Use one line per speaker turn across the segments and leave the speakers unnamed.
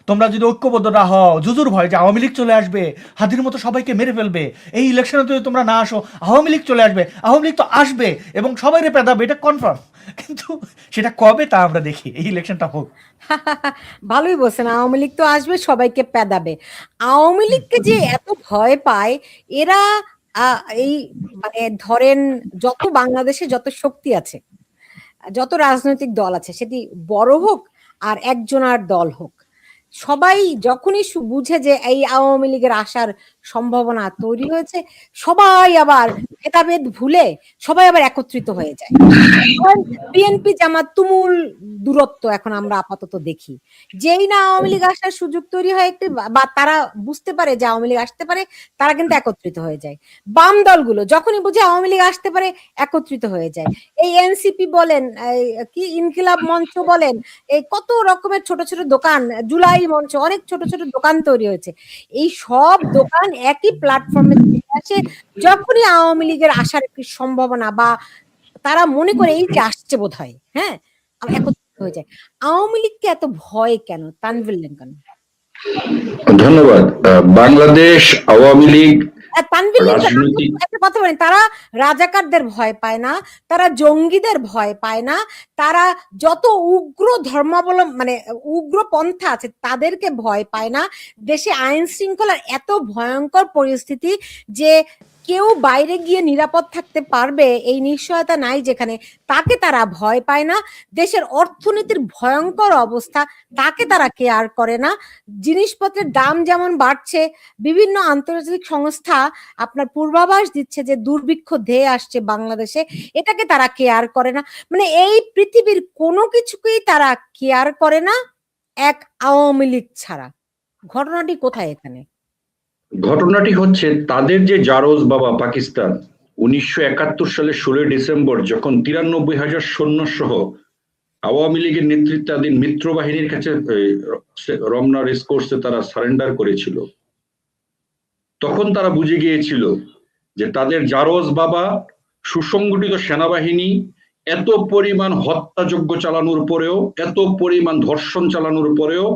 তোমরা যদি ঐক্যবদ্ধ না হও, জুজুর ভয় যে আওয়ামী লীগ চলে আসবে, হাতির মতো সবাইকে মেরে ফেলবে, এই ইলেকশনে যদি তোমরা না আসো আওয়ামী লীগ চলে আসবে, আওয়ামী লীগ তো আসবে এবং সবাইরে পেদাবে, এটা কনফার্ম। কিন্তু সেটা কবে তা আমরা দেখি, এই ইলেকশনটা হোক।
ভালোই বলছেন, আওয়ামী লীগ তো আসবে, সবাইকে পেদাবে। আওয়ামী লীগকে যে এত ভয় পায় এরা, এই মানে ধরেন যত বাংলাদেশে যত শক্তি আছে, যত রাজনৈতিক দল আছে, সেটি বড় হোক আর একজনার দল হোক, সবাই যখনই বুঝে যে এই আওয়ামী লীগের আসার সম্ভাবনা তৈরি হয়েছে, সবাই আবার ভেদাভেদ ভুলে সবাই আবার একত্রিত হয়ে যায়। বিএনপি জামাত তুমুল দূরত্ব এখন আমরা আপাতত দেখি। যেই না আওয়ামী লীগ আসার সুযোগ তৈরি হয় একটি, বা তারা বুঝতে পারে যে আওয়ামী লীগ আসতে পারে, তারা কিন্তু একত্রিত হয়ে যায়। বাম দলগুলো যখনই বুঝে আওয়ামী লীগ আসতে পারে, একত্রিত হয়ে যায়। এই এনসিপি বলেন, কি ইনকিলাব মঞ্চ বলেন, এই কত রকমের ছোট ছোট দোকান, জুলাই মঞ্চ, অনেক ছোট ছোট দোকান তৈরি হয়েছে। এই সব দোকান একই প্ল্যাটফর্মে আসে যখনই আওয়ামী লীগের আসার একটি সম্ভাবনা, বা তারা মনে করে এই যে আসছে বোধ হয়, হ্যাঁ, একত্রিত হয়ে যায়। আওয়ামী লীগকে এত ভয় কেন, তানভীর কেন?
ধন্যবাদ। বাংলাদেশ আওয়ামী লীগ
রাজনৈতিক, একটা কথা বলেন, তারা রাজাকারদের ভয় পায় না, তারা জঙ্গিদের ভয় পায় না, তারা যত উগ্র ধর্মাবলম্বন মানে উগ্র পন্থা আছে তাদেরকে ভয় পায় না। দেশে আইন শৃঙ্খলার এত ভয়ঙ্কর পরিস্থিতি যে কেউ বাইরে গিয়ে নিরাপদ থাকতে পারবে এই নিশ্চয়তা নাই যেখানে, তাকে তারা ভয় পায় না। দেশের অর্থনীতির ভয়ঙ্কর অবস্থা, তাকে তারা কেয়ার করে না। জিনিসপত্রের দাম যেমন বাড়ছে, বিভিন্ন আন্তর্জাতিক সংস্থা আপনার পূর্বাভাস দিচ্ছে যে দুর্ভিক্ষ ধেয়ে আসছে বাংলাদেশে, এটাকে তারা কেয়ার করে না। মানে এই পৃথিবীর কোনো কিছুকেই তারা কেয়ার করে না, এক আওয়ামী লীগ ছাড়া। ঘটনাটি কোথায় এখানে?
ঘটনাটি হচ্ছে তাদের যে জারজ বাবা পাকিস্তান 1971 সালের 16 ডিসেম্বর যখন 93,000 সৈন্য সহ আওয়ামী লীগের নেতৃত্বাধীন মিত্র বাহিনীর কাছে রমনা রেস কোর্সে তারা সারেন্ডার করেছিল, তখন তারা বুঝে গিয়েছিল যে তাদের জারজ বাবা সুসংগঠিত সেনাবাহিনী এত পরিমাণ হত্যাযজ্ঞ চালানোর পরেও, এত পরিমাণ ধর্ষণ চালানোর পরেও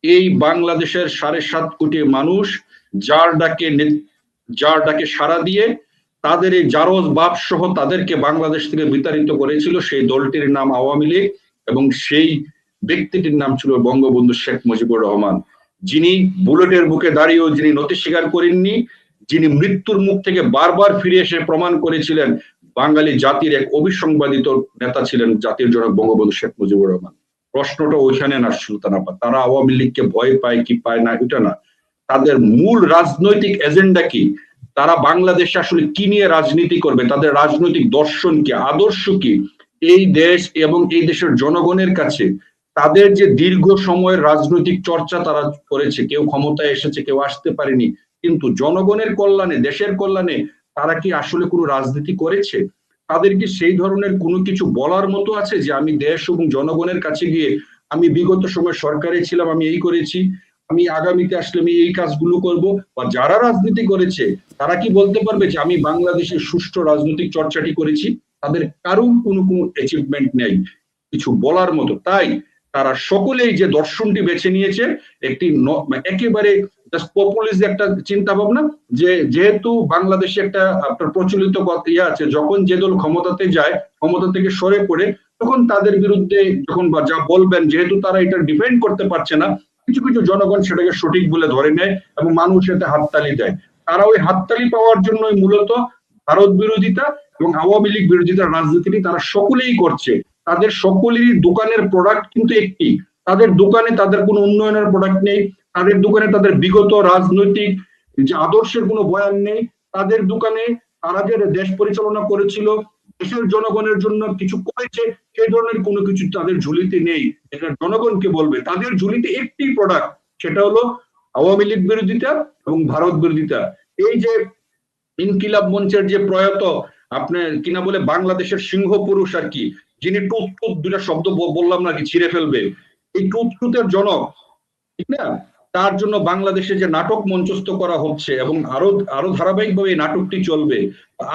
এই বাংলাদেশের 7.5 কোটি মানুষ যার ডাকে সাড়া দিয়ে তাদের এই জারজ বাপ সহ তাদেরকে বাংলাদেশ থেকে বিতাড়িত করেছিল। সেই দলটির নাম আওয়ামী লীগ এবং সেই ব্যক্তিটির নাম ছিল বঙ্গবন্ধু শেখ মুজিবুর রহমান, যিনি বুলেটের বুকে দাঁড়িয়েও যিনি নতি স্বীকার করেননি, যিনি মৃত্যুর মুখ থেকে বারবার ফিরে এসে প্রমাণ করেছিলেন বাঙালি জাতির এক অবিসংবাদিত নেতা ছিলেন জাতির জনক বঙ্গবন্ধু শেখ মুজিবুর রহমান। প্রশ্নটা ওইখানে না সুলতানাপা, তারা আওয়ামী লীগকে ভয় পায় কি পায় না এটা না, তাদের মূল রাজনৈতিক এজেন্ডা কি, তারা বাংলাদেশে আসলে কি নিয়ে রাজনীতি করবে, তাদের রাজনৈতিক দর্শন কি, আদর্শ কি, এই দেশ এবং এই দেশের জনগণের কাছে তাদের যে দীর্ঘ সময়ের রাজনৈতিক চর্চা তারা করেছে, কেউ ক্ষমতায় এসেছে কেউ আসতে পারেনি, কিন্তু জনগণের কল্যাণে দেশের কল্যাণে তারা কি আসলে কোনো রাজনীতি করেছে? তাদের কি সেই ধরনের কোনো কিছু বলার মতো আছে যে আমি দেশ এবং জনগণের কাছে গিয়ে আমি বিগত সময় সরকারে ছিলাম, আমি এই করেছি, আমি আগামীতে আসলে আমি এই কাজগুলো করব? বা যারা রাজনীতি করেছে তারা কি বলতে পারবে যে আমি বাংলাদেশের সুষ্ঠু রাজনৈতিক চর্চাটি করেছি? তাদের কারো কোনো অ্যাচিভমেন্ট নেই কিছু বলার মতো। তাই তারা সকলেই যে দর্শনটি বেছে নিয়েছে একটি একেবারে পপুলিস্ট একটা চিন্তা ভাবনা, যে যেহেতু বাংলাদেশে একটা আপনার প্রচলিত ইয়ে আছে, যখন যে দল ক্ষমতাতে যায় ক্ষমতা থেকে সরে পড়ে তখন তাদের বিরুদ্ধে যখন যা বলবেন, যেহেতু তারা এটা ডিফেন্ড করতে পারছে না, কিছু কিছু জনগণ সেটাকে সঠিক বলে ধরে নেয় এবং মানুষ এতে হাততালি দেয়। তারা ওই হাততালি পাওয়ার জন্যই মূলত ভারত বিরোধিতা এবং আওয়ামী লীগ বিরোধিতার রাজনীতিটি তারা সকলেই করছে। তাদের সকলেরই দোকানের প্রোডাক্ট কিন্তু একটি, তাদের দোকানে তাদের কোনো উন্নয়নের প্রোডাক্ট নেই, তাদের দোকানে তাদের বিগত রাজনৈতিক যে আদর্শের কোনো বয়ান নেই, তাদের দোকানে তারা যে দেশ পরিচালনা করেছিল, দেশের জনগণের জন্য কিছু করেছে, সেই ধরনের কোনো কিছু তাদের ঝুলিতে নেই। এটা জনগণকে বলবে, তাদের ঝুলিতে একটি প্রোডাক্ট, সেটা হলো আওয়ামী লীগ বিরোধিতা এবং ভারত বিরোধিতা। এই যে ইনকিলাব মঞ্চের যে প্রয়াত আপনার কিনা বলে বাংলাদেশের সিংহ পুরুষ আর কি, যিনি টুথ টুথ দুটা শব্দ বললাম নাকি ছিঁড়ে ফেলবে, এই টুথ টুথের জনক, ঠিক না, তার জন্য বাংলাদেশে যে নাটক মঞ্চস্থ করা হচ্ছে এবং আরো ধারাবাহিকভাবে এই নাটকটি চলবে।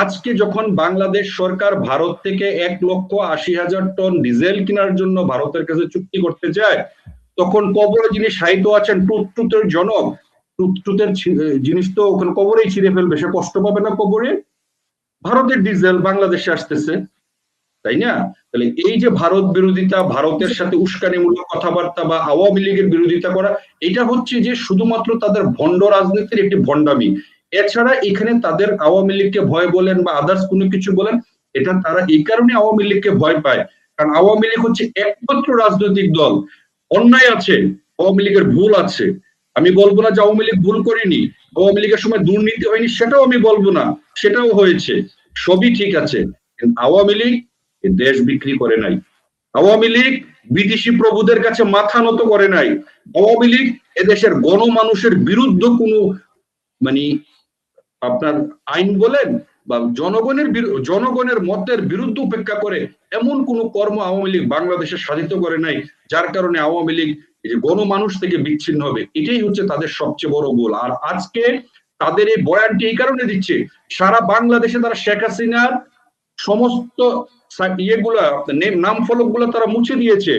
আজকে যখন বাংলাদেশ সরকার ভারত থেকে 1,80,000 টন ডিজেল কেনার জন্য ভারতের কাছে চুক্তি করতে চায়, তখন কবরে যিনি সাহিত্য আছেন ট্রুথের জনক, ট্রুথের জিনিস তো ওখানে কবরেই ছিঁড়ে ফেলবে, সে কষ্ট পাবে না কবরে? ভারতের ডিজেল বাংলাদেশে আসতেছে, তাই না? তাহলে এই যে ভারত বিরোধিতা, ভারতের সাথে উস্কানিমূলক কথাবার্তা বা আওয়ামী লীগের বিরোধিতা করা, এটা হচ্ছে যে শুধুমাত্র তাদের ভণ্ড রাজনীতির একটি ভণ্ডামি। এছাড়া এখানে তাদের আওয়ামী লীগকে ভয় বলেন বা আদার্স কোনো কিছু বলেন, এটা তারা এই কারণে আওয়ামী লীগকে ভয় পায়, কারণ আওয়ামী লীগ হচ্ছে একমাত্র রাজনৈতিক দল, অন্যায় আছে, আওয়ামী লীগের ভুল আছে, আমি বলবো না যে আওয়ামী লীগ ভুল করেনি, আওয়ামী লীগের সময় দুর্নীতি হয়নি সেটাও আমি বলবো না, সেটাও হয়েছে, সবই ঠিক আছে। আওয়ামী লীগ দেশ বিক্রি করে নাই, আওয়ামী লীগ বিদেশি প্রভুদের কাছে মাথা নত করে নাই, আওয়ামী লীগ এদেশের গণমানুষের বিরুদ্ধে কোনো মানে আপনার আইন বলেন বা জনগণের মতের বিরুদ্ধে উপেক্ষা করে এমন কোন কর্ম আওয়ামী লীগ বাংলাদেশে সাধিত করে নাই, যার কারণে আওয়ামী লীগ এই যে গণমানুষ থেকে বিচ্ছিন্ন হবে, এটাই হচ্ছে তাদের সবচেয়ে বড় ভুল। আর আজকে তাদের এই বয়ানটি এই কারণে দিচ্ছে, সারা বাংলাদেশে তারা শেখ হাসিনার সমস্ত ইয়েগুলা নাম ফলক গুলা তারা মুছে দিয়েছে,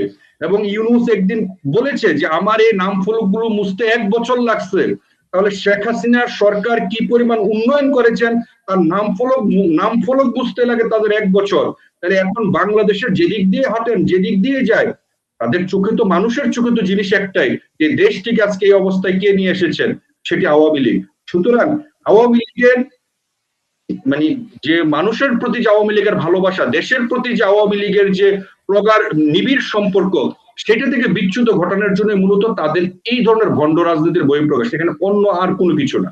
এবং ইউনূস একদিন বলেছে যে আমার এই নাম ফলক গুলো মুছতে 1 বছর লাগছে। তাহলে শেখ হাসিনার সরকার কি পরিমাণ উন্নয়ন করেছেন, তার নাম ফলক বুঝতে লাগে তাদের 1 বছর। তাহলে এখন বাংলাদেশের যেদিক দিয়ে হাঁটেন, যেদিক দিয়ে যায়, তাদের চোখে তো, মানুষের চোখে তো জিনিস একটাই, যে দেশটিকে আজকে এই অবস্থায় কে নিয়ে এসেছেন, সেটি আওয়ামী লীগ। সুতরাং আওয়ামী লীগের মানে যে মানুষের প্রতি যে আওয়ামী লীগের ভালোবাসা, দেশের প্রতি যে আওয়ামী লীগের যে প্রগাঢ় নিবিড় সম্পর্ক, সেটা থেকে বিচ্যুত ঘটানোর জন্য মূলত তাদের এই ধরনের ভণ্ড রাজনীতির বহিঃপ্রকাশ, এখানে অন্য আর কোনো কিছু না।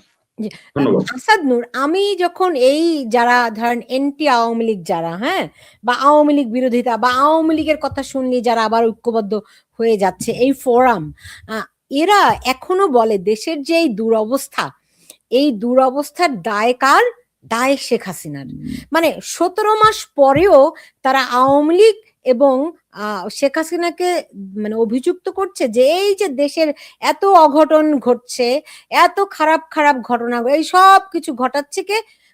ধন্যবাদ।
আসাদ নূর, আমি যখন এই যারা ধরেন এন্টি আওয়ামী লীগ যারা, হ্যাঁ, বা আওয়ামী লীগ বিরোধিতা বা আওয়ামী লীগের কথা শুনলি যারা আবার ঐক্যবদ্ধ হয়ে যাচ্ছে এই ফোরাম, এরা এখনো বলে দেশের যে এই দুরবস্থা, এই দুরবস্থার দায় কার? দায় শেখ হাসিনার। মানে 17 মাস পরেও তারা আওয়ামী লীগ এবং শেখ হাসিনাকে মানে অভিযুক্ত করছে যে এই যে দেশের এত অঘটন ঘটছে, এত খারাপ খারাপ ঘটনা, এই সব কিছু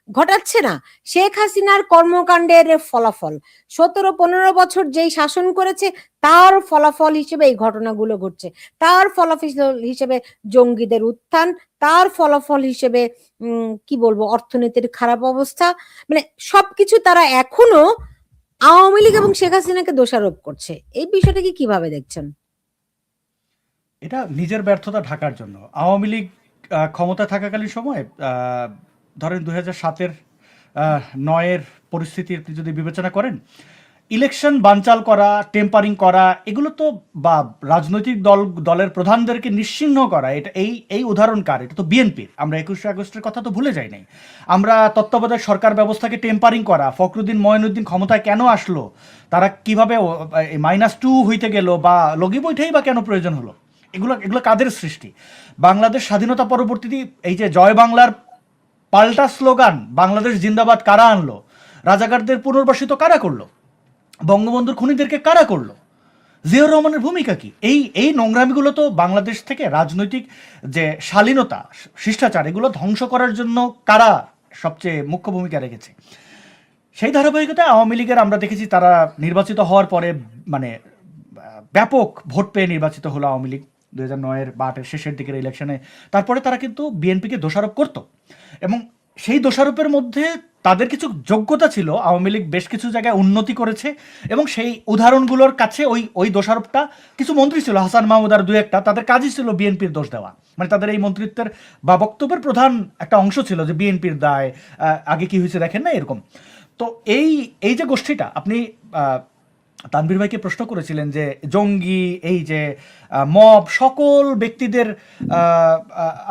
ঘটাচ্ছে না শেখ হাসিনার কর্মকাণ্ডের ফলাফল। 17-15 বছর যেই শাসন করেছে তার ফলাফল হিসেবে এই ঘটনাগুলো ঘটছে, তার ফলাফল হিসেবে জঙ্গিদের উত্থান, তার ফলাফল হিসেবে কি বলবো অর্থনীতির খারাপ অবস্থা, মানে সবকিছু তারা এখনো আওয়ামী লীগ এবং শেখ হাসিনাকে দোষারোপ করছে। এই বিষয়টা কি কিভাবে দেখছেন?
এটা নিজের ব্যর্থতা ঢাকার জন্য। আওয়ামী লীগ ক্ষমতা থাকাকালীন সময় ধরেন 2007-এর 9-এর পরিস্থিতি আপনি যদি বিবেচনা করেন, ইলেকশন বানচাল করা, টেম্পারিং করা, এগুলো তো বা রাজনৈতিক দলের প্রধানদেরকে নিশ্চিহ্ন করা, এটা এই উদাহরণ কার? এটা তো বিএনপির। আমরা 21শে আগস্টের কথা তো ভুলে যাই নাই। আমরা তত্ত্বাবধায়ক সরকার ব্যবস্থাকে টেম্পারিং করা, ফখরুদ্দিন মঈনুদ্দিন ক্ষমতায় কেন আসলো, তারা কিভাবে -2 হইতে গেল, বা লগি বৈঠেই বা কেন প্রয়োজন হলো, এগুলো কাদের সৃষ্টি? বাংলাদেশ স্বাধীনতা পরবর্তীতে এই যে জয় বাংলার পাল্টা স্লোগান বাংলাদেশ জিন্দাবাদ কারা আনলো? রাজাকারদের পুনর্বাসিত কারা করলো? বঙ্গবন্ধুর খুনিদেরকে কারা করলো? জিয়াউর রহমানের ভূমিকা কি? এই নোংরামিগুলো তো বাংলাদেশ থেকে রাজনৈতিক যে শালীনতা, শিষ্টাচার, এগুলো ধ্বংস করার জন্য কারা সবচেয়ে মুখ্য ভূমিকা রেখেছে? সেই ধারাবাহিকতায় আওয়ামী লীগের আমরা দেখেছি তারা নির্বাচিত হওয়ার পরে মানে ব্যাপক ভোট পেয়ে নির্বাচিত হলো আওয়ামী লীগ 2009-এর বা 2008-এর শেষের দিকের ইলেকশনে। তারপরে তারা কিন্তু বিএনপিকে দোষারোপ করত, এবং সেই দোষারোপের মধ্যে তাদের কিছু যোগ্যতা ছিল। আওয়ামী লীগ বেশ কিছু জায়গায় উন্নতি করেছে, এবং সেই উদাহরণগুলোর কাছে ওই দোষারোপটা কিছু মন্ত্রী ছিল, হাসান মাহমুদ আর 2-একটা, তাদের কাজই ছিল বিএনপির দোষ দেওয়া। মানে তাদের এই মন্ত্রিত্বের বা বক্তব্যের প্রধান একটা অংশ ছিল যে বিএনপির দায়, আগে কি হয়েছে দেখেন না, এরকম। তো এই যে গোষ্ঠীটা, আপনি তানভীর ভাইকে প্রশ্ন করেছিলেন যে জঙ্গি, এই যে মব, সকল ব্যক্তিদের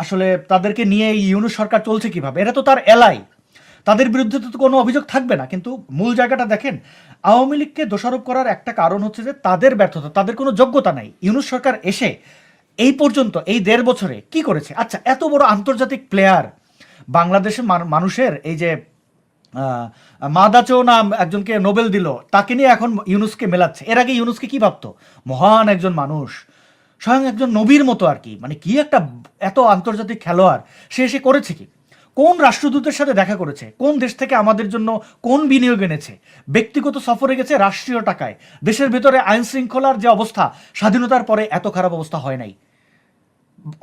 আসলে তাদেরকে নিয়ে ইউনূস সরকার চলছে কিভাবে? এরা তো তার এলাই, তাদের বিরুদ্ধে তো কোনো অভিযোগ থাকবে না। কিন্তু মূল জায়গাটা দেখেন, আওয়ামী লীগকে দোষারোপ করার একটা কারণ হচ্ছে যে তাদের ব্যর্থতা, তাদের কোনো যোগ্যতা নাই। ইউনূস সরকার এসে এই পর্যন্ত এই 1.5 বছরে কি করেছে? আচ্ছা, এত বড় আন্তর্জাতিক প্লেয়ার বাংলাদেশের মানুষের, এই যে মাদাচো নাম একজনকে নোবেল দিল, তাকে নিয়ে এখন ইউনূসকে মেলাচ্ছে। এর আগে ইউনূসকে কি ভাবতো? মহান একজন মানুষ, স্বয়ং একজন নবীর মতো আর কি, মানে কি একটা এত আন্তর্জাতিক খেলোয়াড়, সে এসে করেছে কি? কোন রাষ্ট্রদূতের সাথে দেখা করেছে, কোন দেশ থেকে আমাদের জন্য কোন বিনিয়োগ এনেছে, ব্যক্তিগত সফরে গেছে রাষ্ট্রীয় টাকায়। দেশের ভেতরে আইন শৃঙ্খলার যে অবস্থা, স্বাধীনতার পরে এত খারাপ অবস্থা হয় নাই।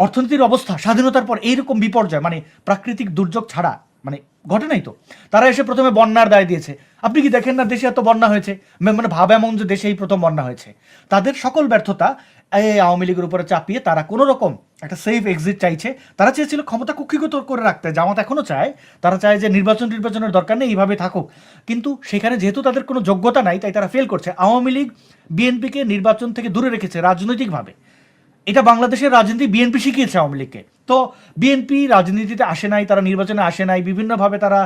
অর্থনীতির অবস্থা স্বাধীনতার পর এইরকম বিপর্যয়, মানে প্রাকৃতিক দুর্যোগ ছাড়া মানে ঘটে নাই তো। তারা এসে প্রথমে বন্যার দায় দিয়েছে। আপনি কি দেখেন না দেশে এত বন্যা হয়েছে, মানে ভাব এমন যে দেশে এই প্রথম বন্যা হয়েছে। তাদের সকল ব্যর্থতা এই আওয়ামী লীগের উপরে চাপিয়ে তারা কোনো রকম একটা সেফ এক্সিট চাইছে। তারা চেয়েছিল ক্ষমতা কক্ষিগত করে রাখতে, জামাত এখনো চায়। তারা চায় যে নির্বাচনের দরকার নেই, এইভাবে থাকুক। কিন্তু সেখানে যেহেতু তাদের কোনো যোগ্যতা নাই, তাই তারা ফেল করছে। আওয়ামী লীগ বিএনপিকে নির্বাচন থেকে দূরে রেখেছে রাজনৈতিকভাবে। এটা বাংলাদেশের রাজনীতি বিএনপি শিখিয়েছে আওয়ামী লীগকে। তো বিএনপি রাজনীতিতে আসে নাই, তারা নির্বাচনে আসে নাই, বিভিন্নভাবে তারা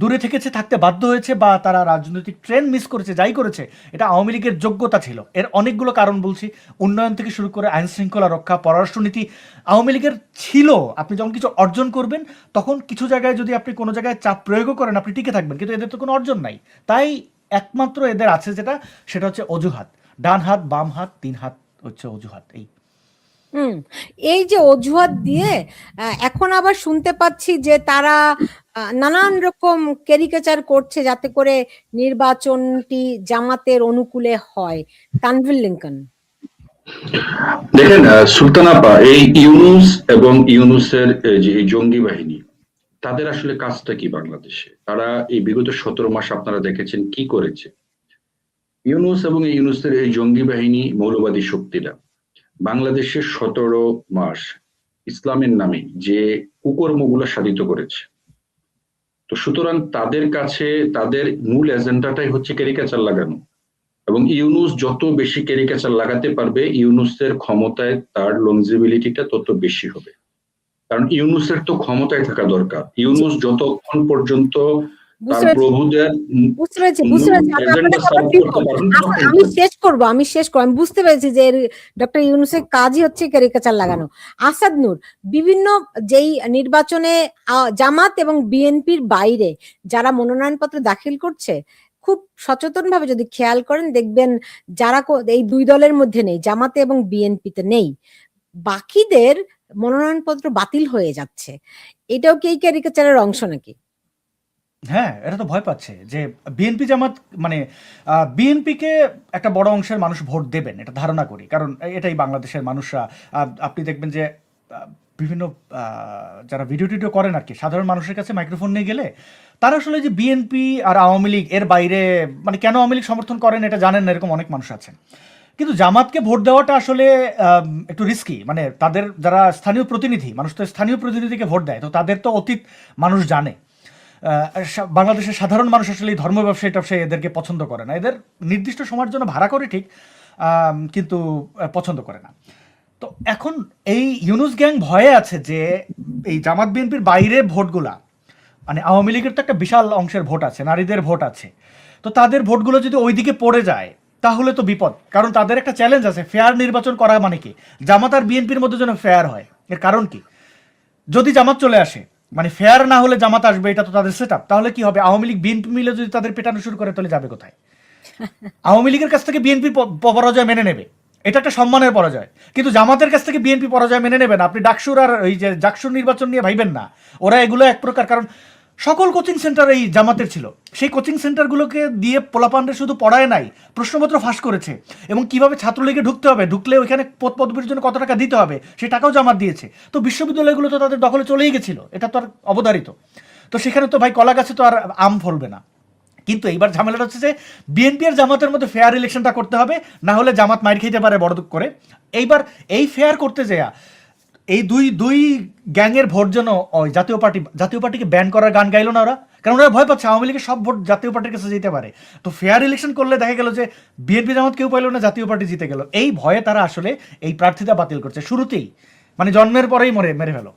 দূরে থেকেছে, থাকতে বাধ্য হয়েছে, বা তারা রাজনৈতিক ট্রেন্ড মিস করেছে, যাই করেছে এটা আওয়ামী লীগের যোগ্যতা ছিল। এর অনেকগুলো কারণ বলছি, উন্নয়ন থেকে শুরু করে আইন শৃঙ্খলা রক্ষা, পররাষ্ট্রনীতি আওয়ামী লীগের ছিল। আপনি যখন কিছু অর্জন করবেন তখন কিছু জায়গায় যদি আপনি কোনো জায়গায় চাপ প্রয়োগও করেন আপনি টিকে থাকবেন, কিন্তু এদের তো কোনো অর্জন নাই। তাই একমাত্র এদের আছে সেটা হচ্ছে অজুহাত। ডান হাত, বাম হাত, 3 হাত হচ্ছে অজুহাত।
এই যে অজুহাত দিয়ে এখন আবার শুনতে পাচ্ছি যে তারা নানান রকম ক্যারিকেচার করছে যাতে করে নির্বাচনটি জামাতের অনুকূলে হয়। তানভীর লিংকন,
দেখেন সুলতান আপা, এই ইউনূস এবং ইউনূসের যে এই জঙ্গি বাহিনী, তাদের আসলে কাজটা কি বাংলাদেশে? তারা এই বিগত 17 মাস আপনারা দেখেছেন কি করেছে। ইউনূস এবং ইউনূসের এই জঙ্গি বাহিনী, মৌলবাদী শক্তিরা বাংলাদেশের 17 মাস ইসলামের নামে যে কুকর্মগুলো সাধিত করেছে। তো সুতরাং তাদের কাছে তাদের মূল এজেন্ডাটাই হচ্ছে ক্যারিকেচার লাগানো, এবং ইউনূস যত বেশি ক্যারিকেচার লাগাতে পারবে ইউনূসের ক্ষমতায় তার লংজিবিলিটিটা তত বেশি হবে। কারণ ইউনূসের তো ক্ষমতায় থাকা দরকার। ইউনূস যতক্ষণ পর্যন্ত তার প্রভুদের এজেন্ডা সার্ভ করতে পারবেন।
আমি শেষ করব। আমি বুঝতে পেরেছি যে ডক্টর ইউনূসের কাজই হচ্ছে ক্যারিকেচার লাগানো। আসাদ নূর, বিভিন্ন যেই নির্বাচনে জামাত এবং বিএনপির বাইরে যারা মনোনয়নপত্র দাখিল করছে, খুব সচেতন ভাবে যদি খেয়াল করেন দেখবেন যারা এই দুই দলের মধ্যে নেই, জামাতে এবং বিএনপিতে নেই, বাকিদের মনোনয়নপত্র বাতিল হয়ে যাচ্ছে। এটাও কি এই ক্যারিকেচারের অংশ নাকি?
হ্যাঁ, এটা তো ভয় পাচ্ছে যে বিএনপি জামাত, মানে বিএনপিকে একটা বড় অংশের মানুষ ভোট দেবেন এটা ধারণা করি। কারণ এটাই বাংলাদেশের মানুষরা। আপনি দেখবেন যে বিভিন্ন যারা ভিডিও টিডিও করেন আর কি, সাধারণ মানুষের কাছে মাইক্রোফোন নিয়ে গেলে তারা আসলে যে বিএনপি আর আওয়ামী লীগ এর বাইরে, মানে কেন আওয়ামী লীগ সমর্থন করেন এটা জানেন না, এরকম অনেক মানুষ আছেন। কিন্তু জামাতকে ভোট দেওয়াটা আসলে একটু রিস্কি। মানে তাদের যারা স্থানীয় প্রতিনিধি, মানুষ তো স্থানীয় প্রতিনিধিকে ভোট দেয়, তো তাদের তো অতীত মানুষ জানে। বাংলাদেশের সাধারণ মানুষ আসলে এই ধর্ম ব্যবসায়ী টবসায়ী এদেরকে পছন্দ করে না। এদের নির্দিষ্ট সময়ের জন্য ভাড়া করে ঠিক, কিন্তু পছন্দ করে না। তো এখন এই ইউনূস গ্যাং ভয়ে আছে যে এই জামাত বিএনপির বাইরে ভোটগুলা, মানে আওয়ামী লীগের তো একটা বিশাল অংশের ভোট আছে, নারীদের ভোট আছে, তো তাদের ভোটগুলো যদি ওইদিকে পড়ে যায় তাহলে তো বিপদ। কারণ তাদের একটা চ্যালেঞ্জ আছে, ফেয়ার নির্বাচন করা মানে কি, জামাত আর বিএনপির মধ্যে যেন ফেয়ার হয়। এর কারণ কি, যদি জামাত চলে আসে, মানে ফেয়ার না হলে জামাত আসবে, এটা তো তাদের সেট আপ, তাহলে কি হবে, আওয়ামী লীগ বিএনপি মিলে যদি তাদের পেটানো শুরু করে তাহলে যাবে কোথায়? আওয়ামী লীগের কাছ থেকে বিএনপি পরাজয় মেনে নেবে, এটা একটা সম্মানের পরাজয়। কিন্তু জামাতের কাছ থেকে বিএনপি পরাজয় মেনে নেবেন, আপনি ডাকসুর আর ওই যে জাকসুর নির্বাচন নিয়ে ভাইবেন না। ওরা এগুলো এক প্রকার, কারণ সকল কোচিং সেন্টার এই জামাতের ছিল, সেই কোচিং সেন্টারগুলোকে দিয়ে পোলাপানদের শুধু পড়ায় নাই, প্রশ্নপত্র ফাঁস করেছে, এবং কিভাবে ছাত্রলীগে ঢুকতে হবে, ঢুকলে ওইখানে পদবির জন্য কত টাকা দিতে হবে সেই টাকাও জামাত দিয়েছে। তো বিশ্ববিদ্যালয়গুলো তো তাদের দখলে চলেই গেছিল, এটা তো আর অবধারিত। তো সেখানে তো ভাই কলা গাছে তো আর আম ফলবে না। কিন্তু এইবার ঝামেলাটা হচ্ছে যে বিএনপি আর জামাতের মধ্যে ফেয়ার ইলেকশনটা করতে হবে, না হলে জামাত মাইর খেতে পারে বড় দুঃখ করে। এইবার এই ফেয়ার করতে যায় এই দুই গ্যাংয়ের ভোট যেন ওই জাতীয় পার্টিকে ব্যান করার গান গাইলো না ওরা, কারণ ওরা ভয় পাচ্ছে আওয়ামী লীগের সব ভোট জাতীয় পার্টির কাছে যেতে পারে। তো ফেয়ার ইলেকশন করলে দেখা গেল যে বিএনপি জামাত কেউ পাইলো না, জাতীয় পার্টি জিতে গেল। এই ভয়ে তারা আসলে এই প্রার্থীতা বাতিল করছে শুরুতেই, মানে জন্মের পরেই মেরে ফেলো।